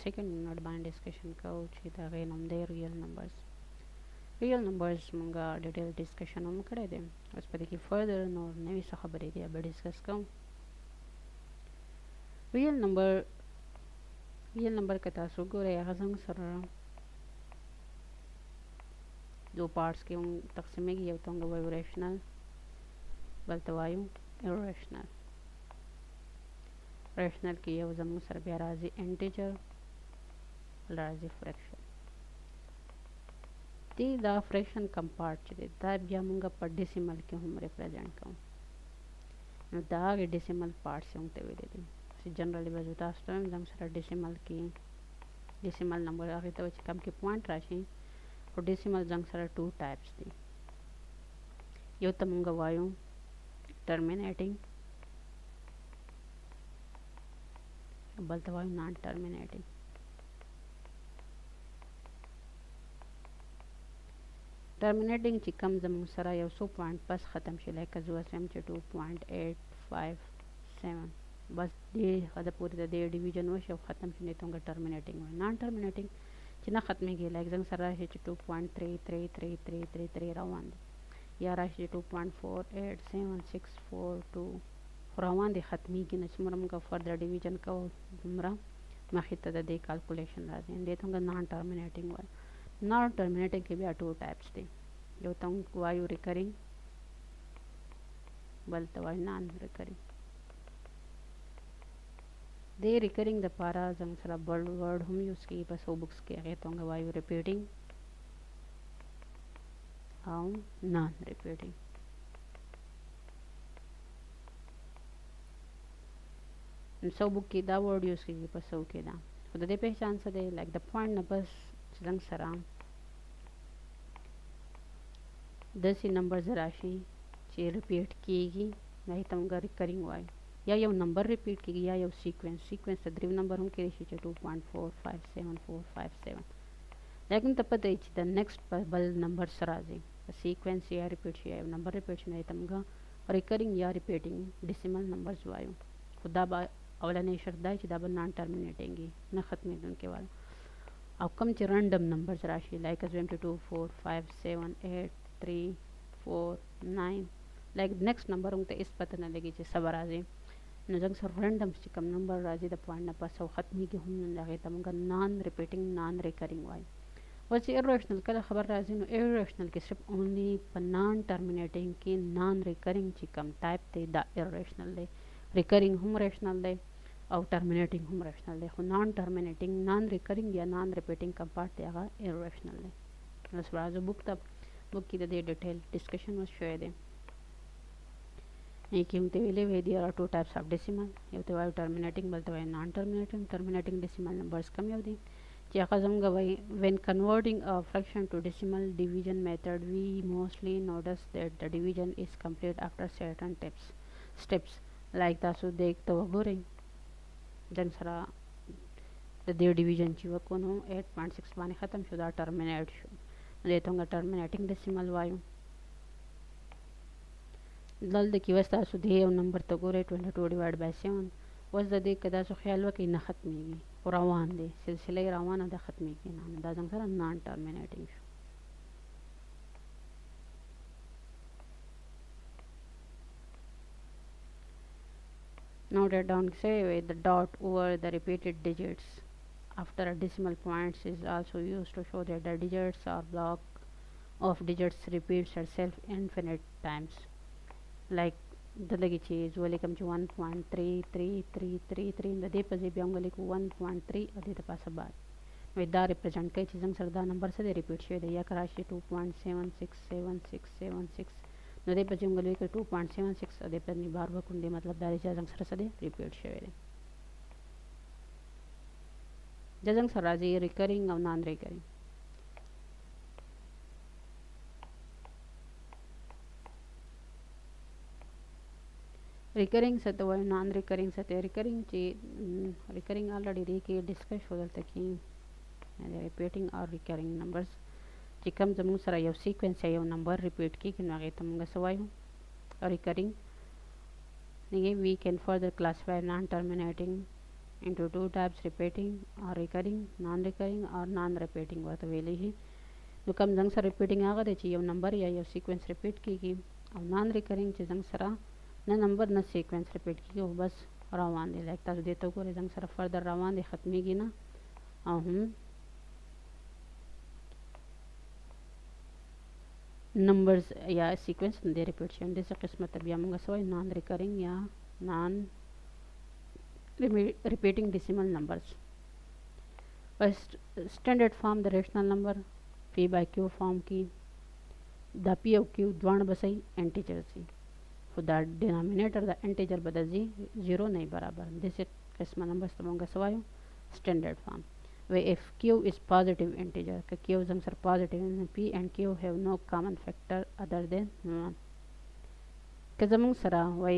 Second unit बांध डिस्कशन का چې دا غي نوم دی ریل نمبرز مونږه ډیټیل ډیسکشن هم کړی دی اوس په دې کې فردر نور نوې څه خبرې دي به ډیسکس کوم ریل نمبر که تاسو ګورئ هغه څنګه سره دو پارټس کې تقسیمېږي یو ته وایو ریشنل بل ته وایو ایرریشنل ریشنل کې یو زموږ سره بیا راځي انټیجر راځي فریکشن دا فریکشن کم پارت چې دا بیا موږ په ډیسیمل کې هم ریپرزینټ کوو نو دا هغه ډیسیمل پارټس هم ته ویل دي چې جنرالي به تاسو ته زموږ سره ډیسیمل کې ډیسیمل نمبر هغه ته چې کم کې پوینټ راشي او ډیسیمل زموږ سره ټو ټایپس دي یو ته موږ وایو ټرمینیټینګ بل ته وایو نان ټرمینیټینګ ټرمینیټینګ چې کم زموږ سره یو څو پوینټ بس ختم شي لکه زه اوس وایم چې 2.857 بس دې هدا پورې د دې ډیویژن وشي او ختم شي نه ته ټرمینیټینګ وایي نان ټرمینیټینګ چې نه ختمېږي لکه زموږ سره راشي چې 2.33333 روان دي یا راشي 2.487642 روان دي ختمېږي نه چې موږ فردر ډیویژن کوو دومره مخې ته د دې کالکولیشن راځي دې ته نان ټرمینیټینګ وایي نان ټرمینیټینګ کې بیا ټو ټایپس دي یو ته وایو ریکرینګ بل ته وایو نان ریکرینګ د ریکرینګ دپاره زموږ سره بل ورډ هم یوز کېږي په څو بکس کې هغې ته وایو ریپیټینګ او نان ریپیټینګ څو بک کې دا ورډ یوز کېږي په څو کې دا خو د دې پهچان څه دی لایک د پوینټ نه بس چې زموږ سره داسې نمبرز راشي چې ریپیټ کېږي هغې ته موږ ریکرینګ وایو یا یو نمبر ریپیټ کېږي یا یو سیکوینس ته درې نمبر هم کېدای شي چې 2.45747 لیکن ته پته چې د نیکسټ بل نمبر سره راځي سیکوینس یا ریپیټ شي یا یو نمبر ریپیټ شي هغې ته موږ ریکرینګ یا ریپیټینګ ډیسیمل نمبرز وایو خو دا به اولنی شرط دی چې دا به نان ټرمینیټینګ وي نه ختمېدونکې والا او کوم چې رنډم نمبرز راشي لایک از ویم چې 2457834 لایک نیکسټ نمبر هم ته هېڅ پته نه لګي چې څه به راځي نو زموږ سره رنډم چې کوم نمبر راځي د پوینټ نه پس او ختمېږي هم نه هغې ته موږ نان ریپیټینګ نان ریکرینګ وایو اوس چې ایرریشنل کله خبر راځي نو ایرریشنل کې صرف اونلی په نان ټرمینیټینګ کې نان ریکرینګ چې کوم ټایپ دی دا ایرریشنل دی ریکرینګ هم ریشنل دی او ټرمینیټینګ هم ریشنل دی خو نان ټرمینیټینګ نان ریکرینګ یا نان ریپیټینګ کوم پارټ دی هغه ایرریشنل دی اوس راځو بک کې د دې ډیټیل ډسکشن اوس شوی دی کې هم ته ویلې وی دی ټو ټایپس اف ډیسیمل یو ته وایو ټرمینیټینګ بل ته وایو نان ټرمینیټینګ ډیسیمل نمبرز کوم یو دي چې هغه زموږ وایي when converting a fraction to decimal division method we mostly notice that the division is complete after certain steps like تاسو دیک ته وګورئ زموږ سره د دې ډیویژن چې وکړو نو 8.6 باندې ختم شو دا ټرمینیټ شو دې ته موږ ټرمینیټینګ ډیسیمل وایو دلته کې اوس تاسو دې یو نمبر ته ګورئ 22/7 اوس د دې که تاسو خیال وکړئ نه ختمېږي خو روان دی سلسله یې روانه ده ختمېږي نه دا زموږ سره نان ټرمینیټینګ شو noted down say the dot over the repeated digits after a decimal points is also used to show that the digits or block of digits repeats itself infinite times like دلته چې زه ولیکم چې 1.33333 د دې په ځای بیا موږ لیکو 1.3 او دې د پاسه بعد نو دا ریپرزینټ کوي چې زموږ سره دا نمبر څه دی ریپیټ شوی دی یا که راشي 2.767676 نو دې په ځای موږ لیکو 2.76 او دې په ځای بار وکړو دې مطلب دا دی چې زموږ سره څه دی ریپیټ شوی دی دا زموږ سره راځي ریکرینګ او نان ریکرینګ ریکرینګ څه ته وایي نان ریکرینګ څه ته ریکرینګ چې ریکرینګ آلریډي دې کې ډسکس شو دلته کې ریپیټینګ او ریکرینګ نمبرز چې کوم زموږ سره یو سیکوینس یا یو نمبر ریپیټ کېږي نو هغې ته موږ څه وایو ریکرینګ وی کین فردر کلاسify non terminating into two types, repeating or recurring, non-recurring or non-repeating ورته ویلې هي نو کوم زنګ سره repeating هغه دی چې یو نمبر یا یو سیکوینس ریپیټ کیږي او non-recurring چې زنګ سره نه نمبر نه سیکوینس ریپیټ کیږي او بس روان دی لکه تاسو دې ته وګورئ زنګ سره فردر روان دی ختمیږي نه او هم numbers یا sequence دې repeat شي دې څه قسمه ته بیا موږ سوای non recurring یا non repeating decimal numbers first standard form د rational number p by q form کې دا p او q دوان بسای integer سي خو دا denominator دا integer بدځي 0 نه برابر دې څه قسمه numbers ته موږ سوایو standard form where if q is positive integer q is answer positive and p and q have no common factor other than 1 kazamung sara why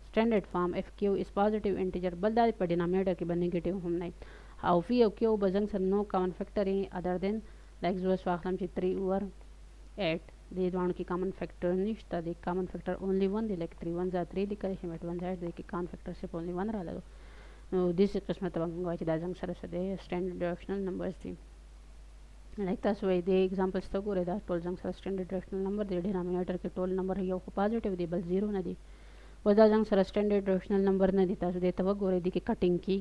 standard form if q is positive integer balda per denominator ki negative hum nahi how p or q bazang sir no common factor other than like zo swakhlam chi 3 over 8 they don't ki common factor nishta the common factor only one they like 3 1s are 3 likare him at one side they ki common factor se only one rala no this is qismat bango chi da jang sara sade standard rational numbers thi like that's why the examples to gore da tol jang sara standard rational number the denominator ke tol number yo positive di bal 0 na di wada jang sara standard rational number na di tasu de taw gore di ki cutting ki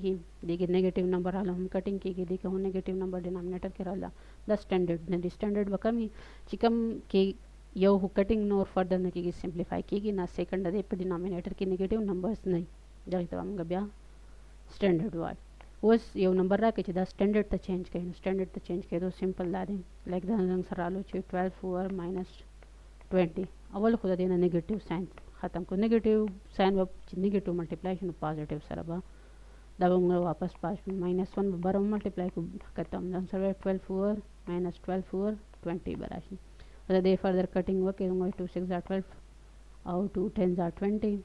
di ki negative number ala hum cutting ki di ki negative number denominator ke rala the standard na di standard wakami chikam ke yo cutting no further na ki simplify ki na second de denominator ki negative numbers nahi jagi taw am gabya standard वाल उस यो नंबर रा के दा स्टैंडर्ड त चेंज कइनो स्टैंडर्ड त चेंज कइदो सिंपल ला they like the रंग सरालो छ 12 ओवर -20 अवल खुदा देना नेगेटिव साइन खत्म को नेगेटिव साइन व नेगेटिव मल्टीप्लिकेशन पॉजिटिव सरबा दबंग वापस पास -1 बार मल्टीप्लाई को खत्म रंग सर 12 ओवर -12 ओवर 20 बराशी और दे फर्दर कटिंग व के 2 6 are 12 और 2 10 are 20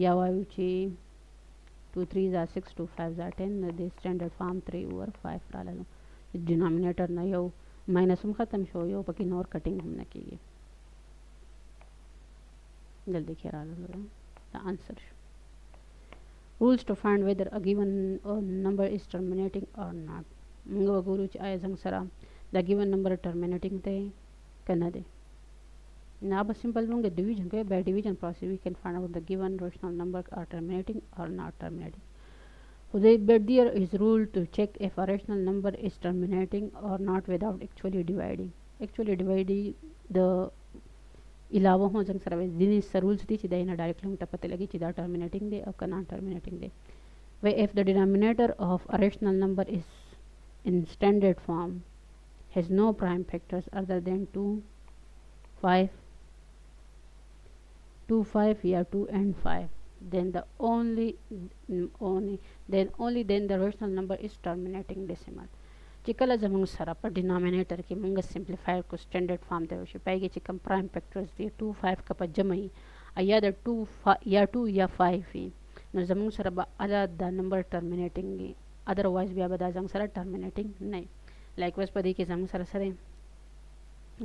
या वायु छी 2 3s are 6 2 5s are 10 the standard form 3 over 5 राला denominator ना यो माइनस में खत्म शो यो पकी नोर कटिंग हमने की जल्दी खेरा लो the answer rules to find whether a given number is terminating or not मंगो गुरु च आय जंग सरा the given number terminating ते कना दे now a simple one division okay by division process we can find out the given rational number are terminating or not terminating but there is rule to check if a rational number is terminating or not without actually dividing the ilawa ho jang sarve these rules di chida ina directly ta pata lagi chida terminating de or non terminating de where if the denominator of a rational number is in standard form has no prime factors other than 2 5 2 5 या 2 and 5 then the only then the rational number is terminating decimal चिकला जमंग सरा पर डिनोमिनेटर की मंग सिंपलीफायर को standard form दे वशी पाएगी चिकम प्राइम फैक्टर्स दे 2 5 का पर जमई या द 2 या 2 या 5 ही न जमंग सरा बा अदा द नंबर टर्मिनेटिंग अदरवाइज भी बदा जंग सरा टर्मिनेटिंग नहीं लाइकवाइज पदी के जमंग सरा सरे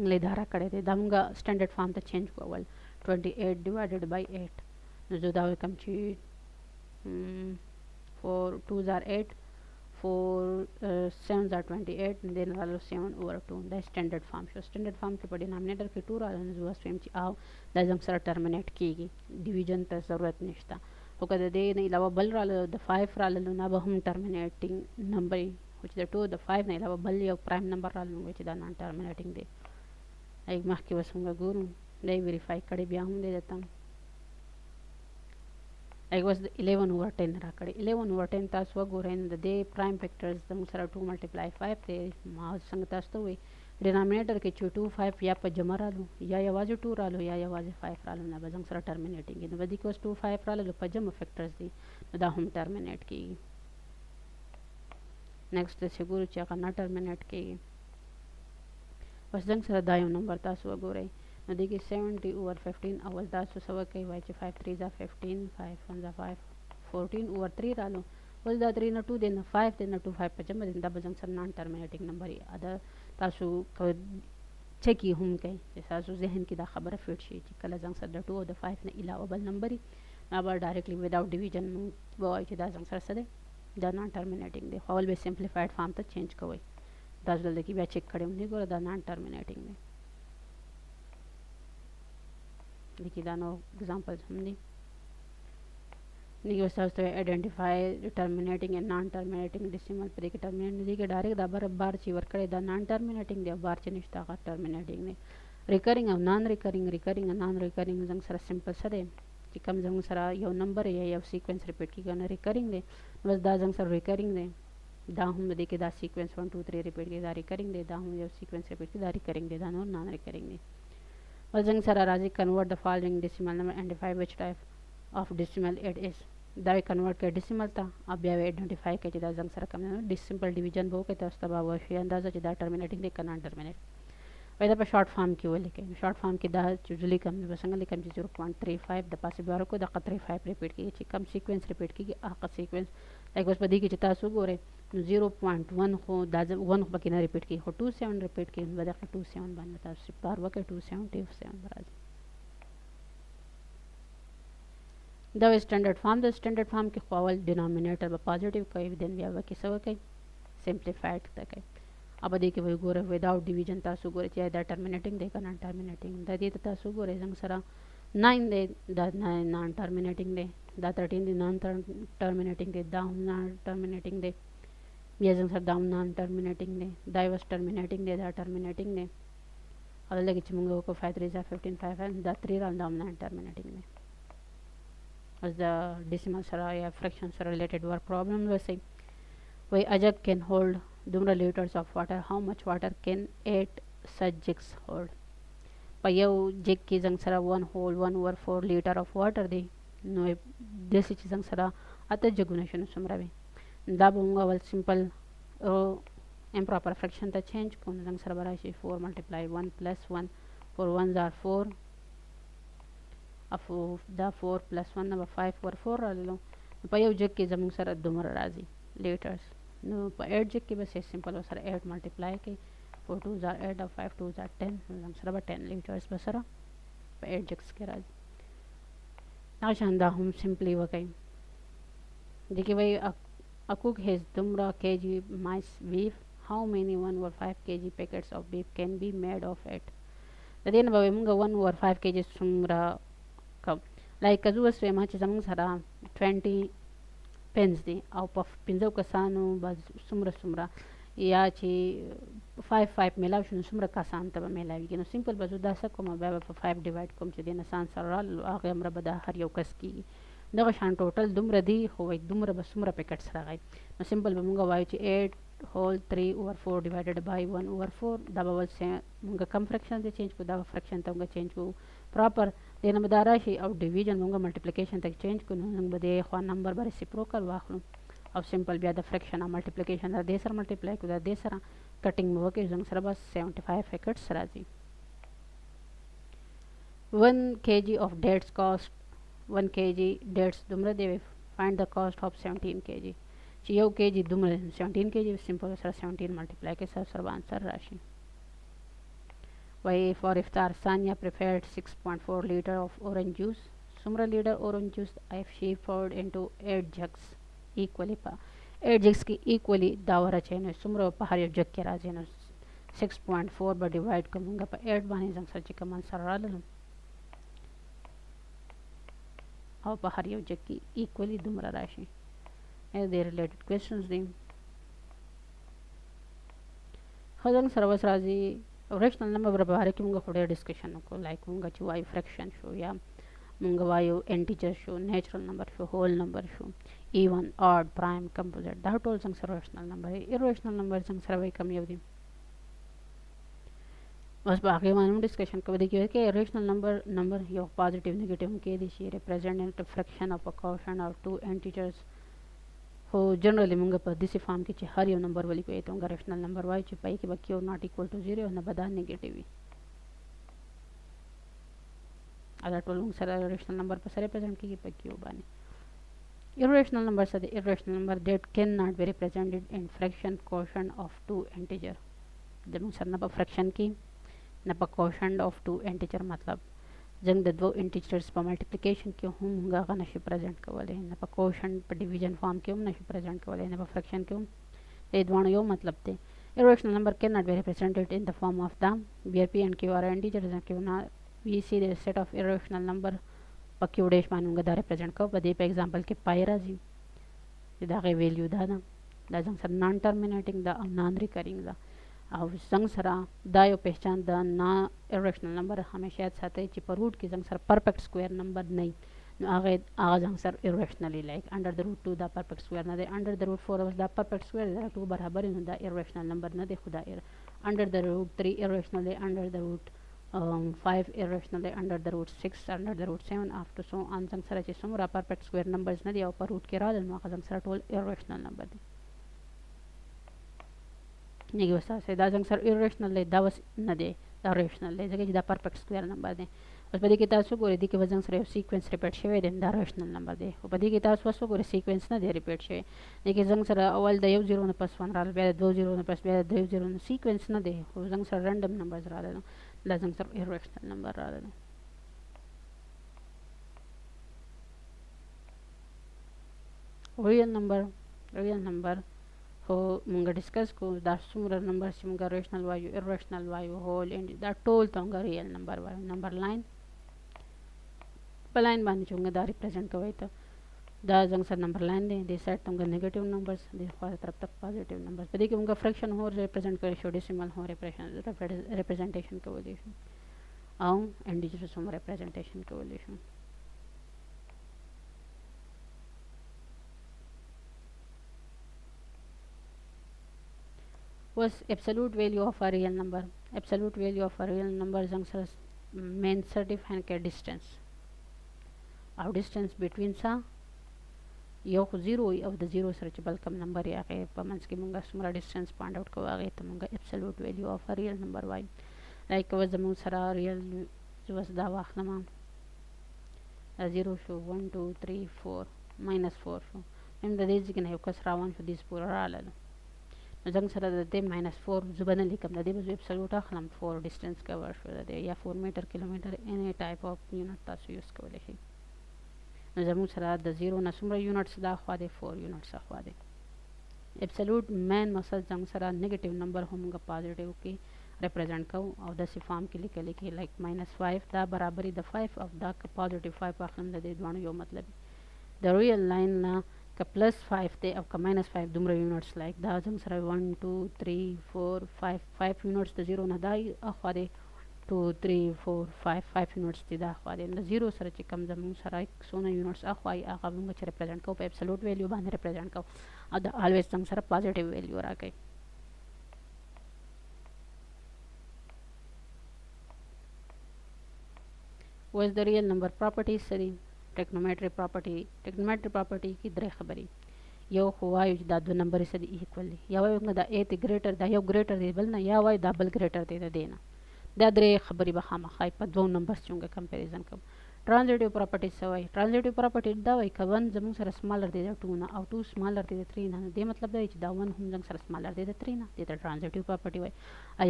ले धारा करे थे दमगा स्टैंडर्ड फॉर्म तो चेंज को अवल 28 divided by 8 जो दावे कम ची 4 2s are 8 4 7s are 28 and then वालो 7 over 2 the standard form show standard form के पर डिनोमिनेटर के 2 रालो जो स्वयं ची आओ द जंग सर टर्मिनेट कीगी डिवीजन त जरूरत निश्ता हो कदे दे नहीं लावा बल रालो द 5 रालो ना हम टर्मिनेटिंग नंबर which the 2 the 5 नहीं लावा बल या प्राइम नंबर रालो which द नॉन टर्मिनेटिंग दे एक माह के वसंगा गुरु they verify कड़े भी हम दे देता हूँ like was 11 over 10 रा कड़े 11 over 10 तास वो गोरें the day prime factors the मुसरा 2 multiply 5 ते माह संग तास तो वे denominator के 2 5 या पर जमा रालो या वाजे 2 रालो या वाजे 5 रालो ना बजंग सरा terminating के नवदी को 2 5 रालो पर जमा factors दी दा हम terminate की next से गुरु चाका ना terminate की बस जंग सरा दायम नंबर तास वो गोरें देखिए 70 over 15 अवल दास सवा कई वाई 5 3s are 15 5 1s are 5 14 over 3 रालो वल दा 3 ना 2 देना 5 देना 2 5 पचम दिन बजंग सर नॉन टर्मिनेटिंग नंबर ही अदर तासु चेकी हम कई जैसा सु जहन की दा खबर फिट शी कला जंग सर 2 और 5 ने अलावा बल नंबर ही अब डायरेक्टली विदाउट डिवीजन वो چې دا څنګه سره ده دا نان ټرمینیټینګ دی خو به سمپلیفاید فارم ته چینج کوئ دا ځل کې بیا چیک کړم نه ګوره دا نان ټرمینیټینګ دی لیکي دا نو एग्जांपल्स هم دي نیو ساست آئیڈینٹیفائی ټرمینیټینګ اینڈ نان ټرمینیټینګ ډیسیمل پرې کې ټرمینیټ نه دی کې ډایرکټ دا بار چې ورکړی دا نان ټرمینیټینګ دی بار چې نشته هغه ټرمینیټینګ دی ریکرینګ او نان ریکرینګ ریکرینګ او نان ریکرینګ زنګ سره سمپل سره چې کوم زنګ سره یو نمبر یا یو سیکوینس ریپیټ کیږي نه ریکرینګ دی بس دا زنګ سره ریکرینګ دی دا هم دې کې دا سیکوینس 1 2 3 ریپیټ کیږي دا ریکرینګ دی دا هم یو سیکوینس ریپیټ کیږي دا ریکرینګ دی دا نو نان ریکرینګ دی بس زنګ سره راځي کنورټ د فالوینګ ډیسیمل نمبر آئیڈینٹیفائی which type of decimal it is دا کنورټ کړه ډیسیمل ته اب بیا آئیډینټیفای کړئ چې دا زنګ سره کوم نه سمپل ډیویژن به وکړئ تاسو ته به وشي اندازه چې دا ټرمینیټینګ دی کنه ټرمینیټ وای دا په شارټ فارم کې ولیکئ شارټ فارم کې دا چې لیکم نو څنګه لیکم چې 0.35 د پاسه بیا ورکو د 35 ریپیټ کیږي چې کم سیکوینس ریپیټ کیږي هغه سیکوینس لایک اوس په دې کې چې تاسو ګورئ 0.1 خو دا 1 خو کې نه ریپیټ کیږي خو 27 ریپیټ کیږي نو دا 27 باندې تاسو بار وکړئ 27 راځي دا standard form د standard form کې خپل ډینامینیټر به پازیټیو کوي دین بیا به کې څه کوي سمپلیفاید کوي अब دې کې وای ګوره وداوت ډیویژن تاسو ګوره چې دا ټرمینیټینګ دی کنه ټرمینیټینګ د دې ته تاسو ګوره څنګه سره 9 دی دا نان ټرمینیټینګ دی دا 13 دی نان ټرمینیټینګ دی دا نان ټرمینیټینګ دی بیا څنګه سره دا نان ټرمینیټینګ دی دا وس ټرمینیټینګ دی دا ټرمینیټینګ دی او لکه چې موږ کو 5 3 15 5 دا 3 را دا نان ټرمینیټینګ دی as the decimal sara या fraction sara related work problem वैसे वही a jug can hold dumra liters of water how much water can 8 such jugs hold pa यो jug की जंग सरा 1 whole 1/4 liter of water दी नो देसी चीज़ सरा अतः जगुना शनु सुमरावे दा बुंगा वल simple improper fraction ता change कौन जंग सरा बराशी 4 multiply 1 plus 1 4 1s are 4 of دا 4 plus 1 نو 5 or 4 راځلو په یو جګ کې زموږ سره دومره راځي لیټرز نو په 8 جګ کې بس سمپل سره 8 ملټیپلای کې 4 2s are 8 or 5 2s are 10 زموږ سره به 10 لیټرز به سره په 8 جګ کې راځي دا شاندا هم سمپلی وکړي دغه وی اکوک هیز دومره kg mice beef how many 1 or 5 kg packets of beef can be made of it د دې نه به موږ 1 or 5 kg څومره लाइक कजू वस्तु एमा چې زموږ سره 20 پنز دي او په 15 کسانو بس سمره یا چې 5 ملاو شنو سمره کسان ته ملاوي نو سمپل بزو دا څه کوم بیا په 5 ډیوایډ کوم چې د نسان سره هغه امر به د هر یو کس کی دغه شان ټوټل دومره دی خو دومره به سمره پیکټس راغی نو سمپل به موږ وایو چې 8 whole 3/4 divided by 1/4 دا به ول موږ کم فریکشن دي چینج کو دا فریکشن ته موږ چینج کو پراپر دینه مدارا شي او ډیویژن موږ ملټیپلیکیشن ته چینج کو نو موږ به د خو نمبر بر ریسیپروکل واخلو او سمپل بیا د فریکشن او ملټیپلیکیشن د دې سره ملټیپلای کو د دې سره کټینګ مو کې زنګ سره بس 75 پیکټس راځي 1 kg of dates cost 1 kg dates دومره دی find the cost of 17 kg چې یو kg دومره 17 kg سمپل سره 17 ملټیپلای کې سره آنسر راشي Why for iftar Sanya prepared 6.4 liter of orange juice. Sumra liter orange juice she poured into 8 jugs equally pa 8 jugs की equally दावरा चाहिए सुमरा पहाड़ यो जग के राजे न 6.4 पर डिवाइड करूँगा पर 8 बानी जंग सच्ची कमान सराल लूँ और पहाड़ यो जग की equally दुमरा राशि as they related questions दी खजंग सर्वस राजी रेशनल नंबर बारे کې موږ خوري ډیسکشن وکړو لایک موږ چې وای فریکشن شو یا موږ وایو انټیجر شو نیچرل نمبر شو هول نمبر شو ایون اډ پرایم کمپوزټ دا ټول څنګه سره ریشنل نمبر ایریشنل نمبر څنګه سره وای کم یو دي بس باقي باندې ډیسکشن کوو د کې ایریشنل نمبر یو پوزټیو نیگیټیو کې دي شي ریپرزینټ فریکشن اف ا کوشن او ټو انټیجرز خو جنرally موږ په دې فارم کې چې هر یو نمبر ولي کوي ته موږ ریشنل نمبر وایو چې پای کې بکی او ناٹ ایکوال ټو 0 نه بدا نیگیټیو وي ادا ټول موږ سره ریشنل نمبر په سره ریپرزینټ کیږي په کیو باندې irrational number سره irrational number that cannot be represented in fraction quotient of two integer د موږ سره نه په fraction کې نه په quotient of two integer مطلب زنګ د دوو انټیجرز په ملټیپلیکیشن کې هم موږ هغه نشي پریزنټ کولی، نه په کوشنټ په ډیویژن فارم کې هم نشي پریزنټ کولی، نه په فرکشن کې هم. د دواړو یو مطلب دی. irrational number cannot be represented in the form of the where p and q are integers and q now we see the set of irrational number په q ډیش باندې موږ دا ریپرزینټ کوو. په دې په اگزامپل کې پای راځي چې د هغې ویلیو دا ده، دا زنګ سره نان ټرمینیټینګ ده او نان ریکرینګ ده. او زنګ سره دا یو پہچان ده نا irrational number همیشه یاد ساتئ چې په روټ کې زنګ سره پرفیکټ سکویر نمبر نه وي، نو هغه زنګ سره irrationally لایک انډر د روټ 2 دا پرفیکټ سکویر نه دی، انډر د روټ 4 اوس دا پرفیکټ سکویر دی، 2 برابر نو دا irrational نمبر نه دی، خو دا انډر د روټ 3 irrationally، انډر د روټ 5 irrationally، انډر د روټ 6، انډر د روټ 7 after so on زنګ سره چې څومره پرفیکټ سکویر نمبرز نه دی او په روټ کې راغلل نو هغه زنګ سره ټول irrational نمبر دی. نیږي وساسه دا زنګ سره irrational دی، دا وس نه دی، دا rational دی ځکه چې دا پرفیکټ سکویر نمبر دی. اوس په دې کې تاسو ګورئ دې کې وزن سره یو سیکوینس ریپیټ شوی دی، دا ریشنل نمبر دی. خو په دې کې تاسو اوس وګورئ سیکوینس نه دی ریپیټ شوی، دې کې زنګ سره اول د یو زیرو نه پس 1 راغلی، بیا د دوه زیرو نه پس بیا د درې زیرو نه، سیکوینس نه دی، خو زنګ سره رینډم نمبرز راغلل، دا زنګ سره irrational نمبر راغلل. ریل نمبر خو مونږ ډسکس کو دا څومره نمبر چې مونږ ریشنل وایو، irrational وایو، هول اینډ دا ټول ته مونږ ریل نمبر وایو. نمبر لاین په لاین باندې چې مونږ دا ریپرزینټ کوي ته دا زنګ سره نمبر لاین دی، دې سایډ ته مونږ نیگیټیو نمبرز، دې خوا طرف ته پازیټیو نمبرز. په دې کې مونږ فرکشن هو ریپرزینټ کولی شو، ډیسیمل هو ریپرزینټیشن کولی شو او انډیجرز هم ریپرزینټیشن کولی شو. was absolute value of a real number. Absolute value of a real number زنګ سره مین سره ډیفاین کړه ډیسټنس، او ډیسټنس بټوین سا یو خو زیرو وي او د زیرو سره چې بل کم نمبر یې هغې په منځ کې مونږ څومره ډیسټنس فاینډ آوټ کوو هغې ته مونږ absolute value of a real number وایو. لایک اوس زمونږ سره ریل اوس دا واخلمه دا زیرو شو، 1 2 3 4 -4 شو، هم د دې ځای کې نه یو کس روان شو، دې پوره راغلل نو زنګ سره د دې -4 زه به نه لیکم، د دې به زه absolute اخلم 4 ډسټنس کور شو د دې، یا 4 میټر کیلومیټر any type of unit تاسو یوز کولی شئ. نو زموږ سره د زیرو نه څومره یونټس دا خوا دی، 4 یونټس اخوا دی. absolute مین مقصد زموږ سره نیگیټیو نمبر هم موږ پازیټیو کې ریپرزینټ کوو او داسې فارم کې لیکلی کې لایک -5 دا برابري د 5 او دا که پازیټیو 5 واخلم د دې دواړو یو مطلب د ریل لاین نه که +5 دی او که -5 دومره یونټس لایک دا زموږ سره 1 2 3 4 5 یونټس د زیرو نه دا اخوا دی، 2 3 4 5 یونټس دی دا اخوا دی. د زیرو سره چې کم زموږ سره څونه یونټس اخوا وي هغه موږ چې ریپرزینټ کوو په absolute value باندې ریپرزینټ کوو او دا الویز زموږ سره پازیټیو ویلیو راکوي. اوس د ریل نمبر پراپرټیز څه دي؟ ټیکنومیټري پراپرټي کې درې خبرې، یو خو وایو چې دا دوه نمبرې څه دي ایکول دي، یا وایو دا ا ته ګریټر دا یو ګریټر دی بل نه، یا وایو دا بل ګریټر دی د دې نه. دا درې خبرې به خامخا په دوه نمبرز چې موږ کمپیریزن کوو. ټرانزیټیو پراپرټي څه وایي؟ ټرانزیټیو پراپرټي دا وایي که 1 زموږ سره سمالر دی د 2 نه او 2 سمالر دی د 3 نه، دې مطلب دی چې دا 1 هم زموږ سره سمالر دی د 3 نه، دې ته ټرانزیټیو پراپرټي وایي.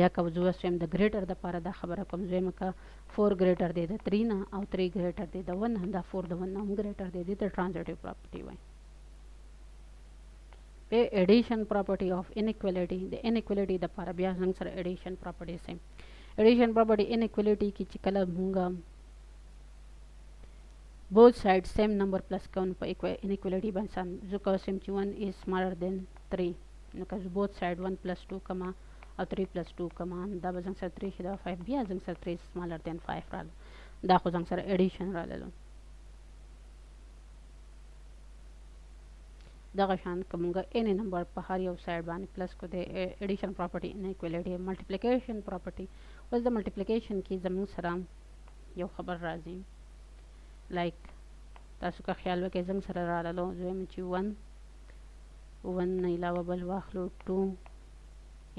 یا که زه اوس وایم د ګریټر دپاره دا خبره کوم، زه وایم که 4 ګریټر دی د 3 نه او 3 ګریټر دی د 1 نه، دا 4 د 1 نه هم ګریټر دی، دې ته ټرانزیټیو پراپرټي وایي. په ایډیشن پراپرټي اف انیکوالټي، د انیکوالټي دپاره بیا زموږ سره ایډیشن پراپرټي سیم. ایډیشن پراپرټي انیکوالټي کې چې کله مونږ both sides same number plus کوو په انیکوالټي باندې سم زه کوم چې 1 is smaller than 3 نو که both side 1 plus 2 کما او 3 plus 2 کما دا به زموږ سره 3 شي، دا 5 بیا زموږ سره 3 smaller than 5 راغله، دا خو زموږ سره ایډیشن راغله. دغه شان که مونږ any نمبر په هر یو سایډ باندې پلس کو د ایډیشن پراپرټي انیکوالټي. ملټیپلیکیشن پراپرټي اوس د ملټیپلیکیشن کې زموږ سره یو خبر راځي، لایک تاسو که خیال وکړئ زموږ سره راغلو زه وایم چې 1 نه علاوه بل واخلو 2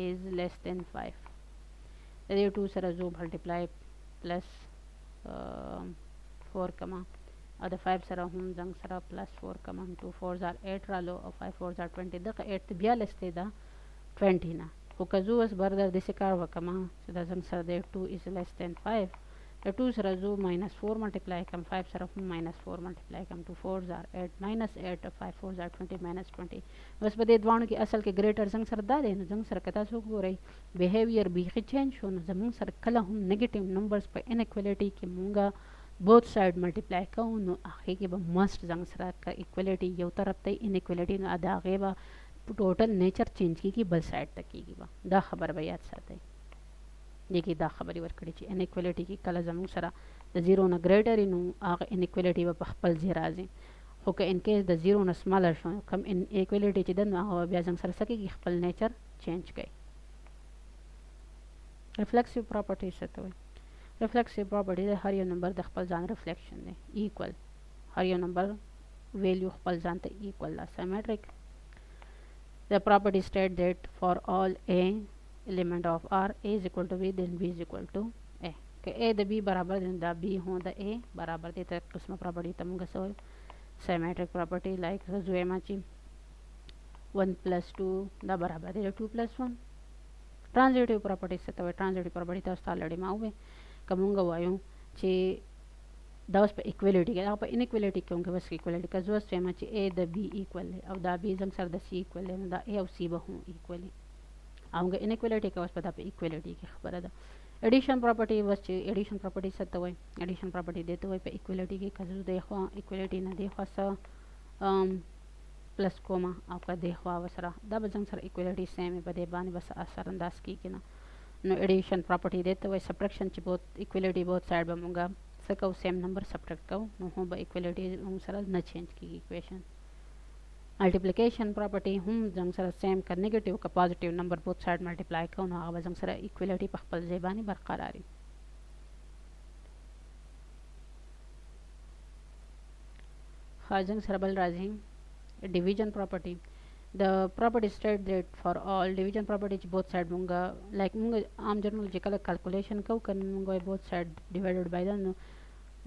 is less than 5، د دې 2 سره زه ملټیپلای پلس 4 کما او د 5 سره هم زنګ سره پلس 4 کما 2 4 are 8 رالو او 5 4 are 20، دغه 8 بیا لس دی دا 20 نه، خو که زه اوس بردر داسې کار وکړم چې دا زموږ سره د 2 is less than 5 د 2 سره زو -4 ملټیپلای کم 5 سره هم -4 ملټیپلای کم 2 4 زار 8 -8 5 4 زار 20 -20 بس په دې دوانو کې اصل کې ګریټر زنګ سره دا دی نو زنګ سره کتا څو ګورئ بیهیویر بیخي چینج شو نو زمونږ سره کله هم نیگیټیو نمبرز په انیکوالټي کې مونږه بوث ساید ملټیپلای کوو نو هغې کې به مست زنګ سره که ایکوالټي یو طرف ته انیکوالټي نو د هغې به ټوټل نیچر چینج کیږي بل ساید ته کیږي به دا خبر به یاد ساتئ دې کې دا خبرې ورکړي چې انیکوالټي کې کله زموږ سره د زیرو نه ګریټر نو هغه انیکوالټي به په خپل ځای راځي خو که ان کیس د زیرو نه سمالر شو کم انیکوالټي چې ده نو هغه بیا زموږ سره څه کېږي خپل نیچر چینج کوي ریفلیکسیو پراپرټي څه ته وایي ریفلیکسیو پراپرټي د هر یو نمبر د خپل ځان ریفلیکشن دی ایکول هر یو نمبر ویلیو خپل ځان ته ایکول ده سیمیټریک the property state that for all a element of r a is equal to b then b is equal to a کہ a د b برابر دی دا b ہوں دا a برابر دی ته قسمه پراپرټي ته موږ سوال سیمیټریک پراپرټي لایک زویما چې 1 + 2 دا برابر دی 2 + 1 transitive property څه ته وایي transitive property تاسو ته لړې ما وې کومه وایو چې دا اوس په ایکوالټي کې دا په انیکوالټي کې موږ بس ایکوالټي کا زوس فهمه چې a د b ایکوال دی او دا b زنګ سره د c ایکوال دی دا a او c به هم ایکوال دي او موږ انیکوالټي کا اوس په دا په ایکوالټي کې خبره ده addition property बस addition property څه ته وایي addition property دې ته وایي په ایکوالټي کې کزو د خوا ایکوالټي نه دی خوا څه plus coma او که دی خوا وسره دا به زنګ سره ایکوالټي سیم په دې باندې بس اثر انداز کیږي نه نو addition property دې ته وایي سبټریکشن چې بوت ایکوالټي بوت سایډ به موږ څه کوو سیم نمبر سبټریکټ کوو نو هم به ایکوالټي موږ سره نه چینج کیږي ایکویشن multiplication property हम जंग sir same का नेगेटिव का positive number both side multiply को ना आगे जंग sir equality पर खपल ज़बानी बरकरारी खाजंग सरबल राजिंग division property the property state that for all division property both side मुंगा लाइक मुंगा आम जनरल जिकल कैलकुलेशन को करन मुंगा both side divided by the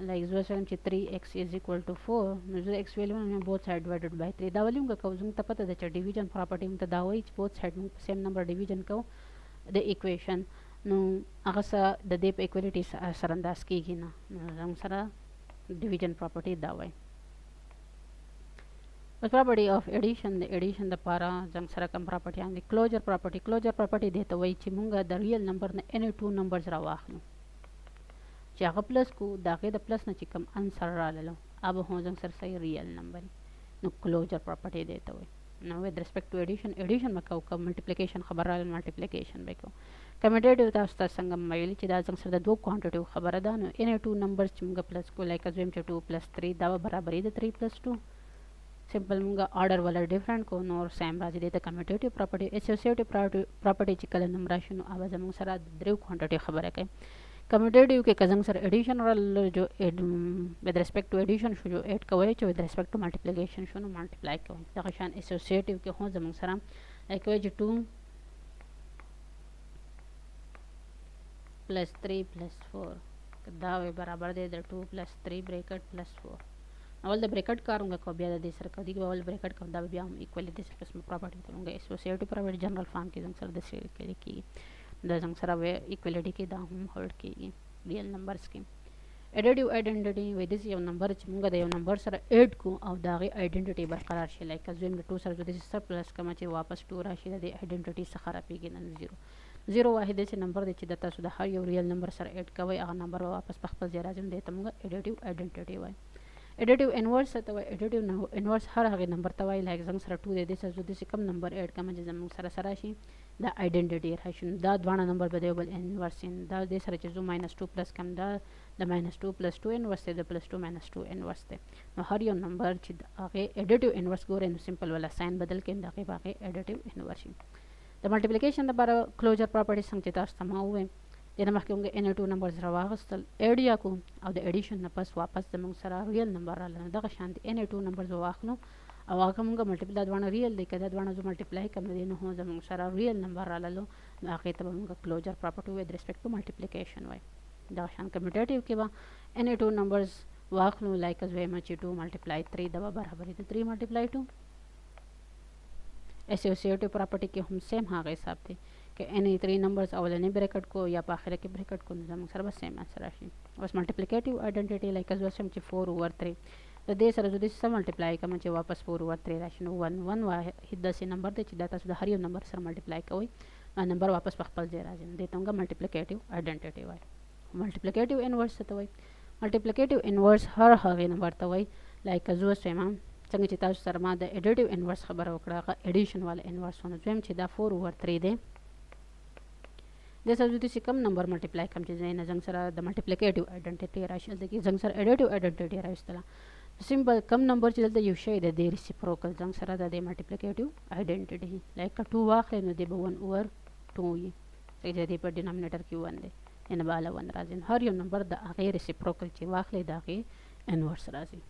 like जो सम چې 3x is equal to 4 نو जो x value में both side divided by 3 دا ولیم کو زم ته پته ده چې ډیویژن پراپرټی مت دا وایي چې both side موږ سیم نمبر ډیویژن کو د ایکویشن نو هغه سره د دې په ایکوالټی سره انداز کیږي نه زم سره ډیویژن پراپرټی دا وایي the property of addition the addition د پارا زم سره کوم پراپرټی ان کلوجر پراپرټی دې ته وایي چې موږ د ریل نمبر نه any two numbers را واخلو چې هغه پلس کو داغه د پلس نه چې کوم انسر راللو अब هو زنګ سر صحیح ریل نمبر نو کلوجر پراپرټی دیته وي نو with respect to addition مکو کوم ملټیپلیکیشن خبر رال ملټیپلیکیشن وکړو کمیټیټیو تاسو ته څنګه ویل چې دا زنګ سر د دوه کوانټیټیو خبره ده نو ان ټو نمبرز چې موږ پلس کو لایک ازویم چې 2 + 3 دا برابرې د 3 + 2 सिंपल मुंगा ऑर्डर वाला डिफरेंट को नोर सेम राजी देता commutative property associative property چې کله نمبر شنو आवाज موږ سره درو کوانټیټي خبره کوي कम्यूटेटिव के कजंग सर एडिशन और जो विद रिस्पेक्ट टू एडिशन शो जो ऐड कवई जो विद रिस्पेक्ट टू मल्टीप्लिकेशन शो नो मल्टीप्लाई कवई दखशान एसोसिएटिव के हो जमंग सर लाइक वे जो 2 + 3 + 4 दा वे बराबर दे 2 + 3 ब्रैकेट +4 अवल द ब्रैकेट करूंगा को बिया दे सर कदी के अवल ब्रैकेट का दा बिया हम इक्वली दिस किस्म प्रॉपर्टी करूंगा एसोसिएटिव प्रॉपर्टी जनरल फॉर्म के जंग सर दे के लिखी द जंग सर वे इक्वलिटी के दा हम होल्ड की रियल नंबर्स की additive identity way this yo number च मुंगा द यो नंबर सर ऐड को और दागे आइडेंटिटी बरकरार शे लाइक अजूम 2 सर जो दिस सर प्लस कमा चे वापस 2 राशि द आइडेंटिटी से खराब पी के 0 वाहिद से नंबर दे च दता सुदा हर यो रियल नंबर सर ऐड कवई आ नंबर वापस पखपल जराजम दे तमुगा एडिटिव आइडेंटिटी वाई एडिटिव इनवर्स तो एडिटिव इनवर्स हर हगे नंबर तवाई लाइक जंग सर 2 दे दे सर जो कम नंबर ऐड कमा जे जम सर सराशी द आइडेंटिटी राशन दा द्वाना नंबर बदेबल इनवर्स इन दा दे सर जो -2 प्लस कम दा द -2 + 2 इनवर्स द +2 -2 इनवर्स थे नो हर यो नंबर च आगे एडिटिव इनवर्स गोरे सिंपल वाला साइन बदल के दागे बागे एडिटिव इनवर्स द मल्टीप्लिकेशन द बार क्लोजर प्रॉपर्टी संचिता समा हुए देना मख के एन टू नंबर्स रवागस्तल एडिया को और द एडिशन न पस वापस द मंग सरा रियल नंबर रल द शांति एन टू नंबर्स वाखलो और आगे मंग मल्टीप्लाई द्वाना रियल दे कदा द्वाना जो मल्टीप्लाई कम देनो हो द मंग सरा रियल नंबर रल आगे तब मंग closure property with respect to multiplication वाई द शान कम्यूटेटिव के बा एन टू नंबर्स वाखलो लाइक as वे मच 2 × 3 दवा बराबर है 3 × 2 एसोसिएटिव प्रॉपर्टी के हम सेम हागे हिसाब थे که any 3 numbers اولنی بریکټ کو یا په اخره کې بریکټ کو نو زموږ سره به سیم انسر راشي. اوس ملټیپلیکیټیو آیډنټیټي لکه زه سم چې 4 اوور 3 د دې سره زه سم ملټیپلای کوم چې واپس 4 اوور 3 راشي نو 1 1 واحد داسې نمبر دی چې دا تاسو د هر یو نمبر سره ملټیپلای کوئ نمبر واپس په خپل ځای راځي. دې ته موږ ملټیپلیکیټیو آیډنټیټي وایي. ملټیپلیکیټیو انورس څه ته وایي؟ ملټیپلیکیټیو انورس هر هغه نمبر ته وایي لایک زه سم څنګه چې تاسو سره ما د ایډیټیو انورس خبره وکړه هغه ایډیشن والا انورس ونه دویم چې دا 4 اوور 3 دی د سره د کم نمبر ملټیپلای کوم چې زین زنګ سره د ملټیپلیکیټیو آیډنټیټي راشي دغه زنګ سره ایډیټیو آیډنټیټي راځي سمبل کم نمبر چې دلته یو شی د دې ریسیپروکل زنګ سره د ملټیپلیکیټیو آیډنټیټي لایک 2 واخلې نو دی به 1 اوور 2 وي چې دې په ډینامینیټر کې 1 دی ان بالا 1 راځي هر یو نمبر د هغه ریسیپروکل چې واخلې د هغه انورس راځي.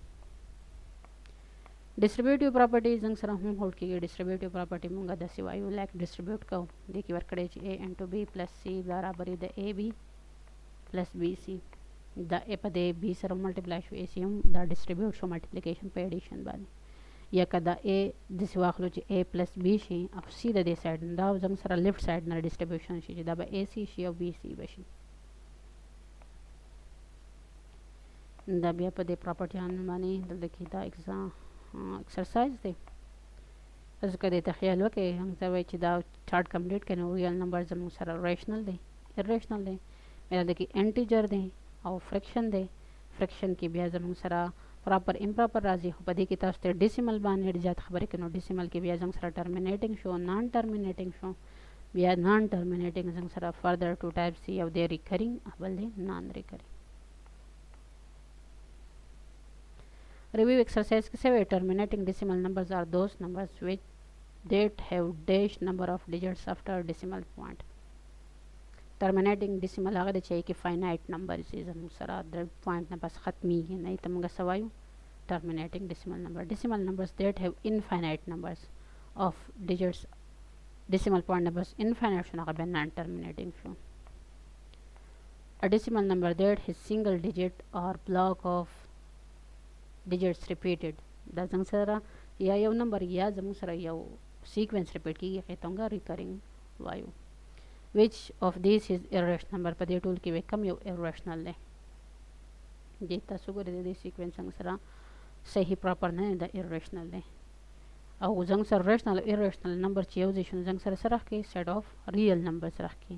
ډیسټریبیوټیو پراپرټي زنګ سره هم هولډ کیږي. ډیسټریبیوټیو پراپرټي مونږه د سیوایو لایک ډیسټریبیوټ کوو د کې ورکړی چې a انټو b پلس c برابر د ab پلس bc دا a په د b سره ملټیپلای شو ac هم دا ډیسټریبیوټ شو ملټیپلیکیشن په ایډیشن باندې یا کدا a د سیواخلو چې a پلس b شي او c د دې سایډ دا زنګ سره لیفټ سایډ نه ډیسټریبیوشن شي چې دا به ac شي او bc بشي. دا بیا په دې پراپرټیان باندې دلته کې دا एक्सरसाइज دی ځکه دې ته خیال وکړئ څنګه وایي چې دا چارټ کمپلیټ کړئ نو ریل نمبر زموږ سره ریشنل دی ایریشنل دی بیا د کې انټیجر دی او فرکشن دی فرکشن کې بیا زموږ سره پراپر امپراپر راځي خو په دې کې تاسو ته ډیسیمل باندې زیات خبرې کوي نو ډیسیمل کې بیا زموږ سره ټرمینیټینګ شو نان ټرمینیټینګ شو بیا نان ټرمینیټینګ زموږ سره فردر ټو ټایپس یو دی ریکرینګ بل دی نان ریکرینګ. Review exercise के सेवे terminating decimal numbers are those numbers which that have dash number of digits after decimal point. Terminating decimal आगे दे चाहिए कि finite number is हम सरा the point ना बस ख़त्मी है नहीं तो मंगा सवायु terminating decimal numbers that have infinite numbers of digits decimal point ना बस infinite शो ना कभी non terminating show. A decimal number that has single digit or block of digits repeated دا زنګ سره یا یو نمبر یا زموږ سره یو سیکوینس ریپیټ کیږي خېتونګه ریکرینګ وایو. which of these is irrational نمبر په دې ټول کې کم یو irrational دی دې تاسو ګورئ د سیکوینس څنګه سره صحیح پراپر نه دا irrational دی او زنګ سره rational او irrational نمبر چې یو ځای شون زنګ سره سره کې set of real numbers راکې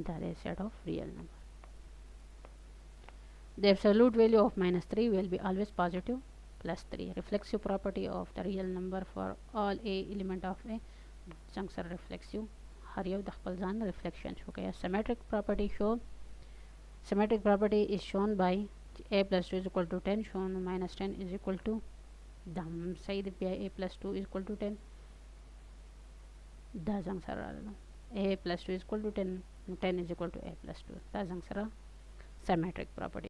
دا دی set of real number. The absolute value of minus 3 will be always positive plus 3. Reflexive property of the real number for all a element of a juncture reflexive हर यव दखल जान reflection show गया. Symmetric property is shown by a plus 2 is equal to 10 shown minus 10 is equal to दम सही दे a plus 2 is equal to 10 दा juncture a plus 2 is equal to 10 10 is equal to a plus 2 दा juncture symmetric property.